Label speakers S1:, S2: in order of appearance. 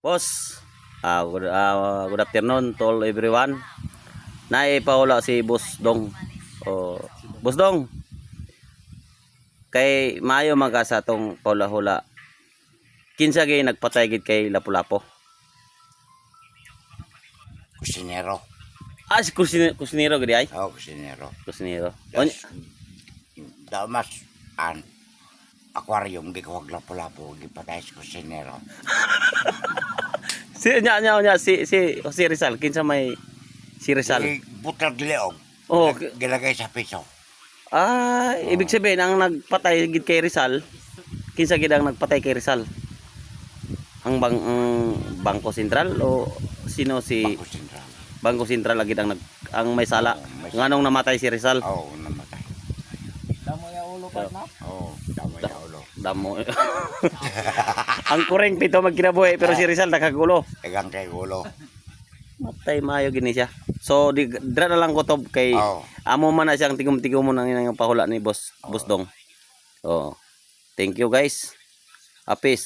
S1: Boss, good afternoon to all everyone. Naipaula si Boss Dong. Boss Dong, kay maayo magka sa tong paula-hula. Kinsa gay nagpatay gid kay Lapu-Lapu?
S2: Kusinero.
S1: Si kusinero gid ay.
S2: Oh, kusinero.
S1: Kusinero.
S2: Damas an aquarium gikuwag Lapu-Lapu gipatay sa kusinero.
S1: Si Rizal, kinsa may si Rizal.
S2: Butag leog.
S1: Oh,
S2: Gilagay sa piso.
S1: Ibig sabihin ang nagpatay gid kay Rizal, kinsa gid ang nagpatay kay Rizal? Ang Bangko Sentral o sino si
S2: Bangko Sentral.
S1: Bangko Sentral lagi ang may sala. Nganong namatay si Rizal?
S2: Oh, namatay.
S3: Damo ya ulo pa na.
S2: Oh, damo ya ulo.
S1: Damo. Ang kureng pito magkinabuhi pero si Rizal nakagulo.
S2: Egang kay ulo.
S1: Matay maayo gini siya. So dra na lang kutob kay amo man na siyang tigom-tigom mo nang inang pahula ni Boss Dong. Thank you guys. Apis.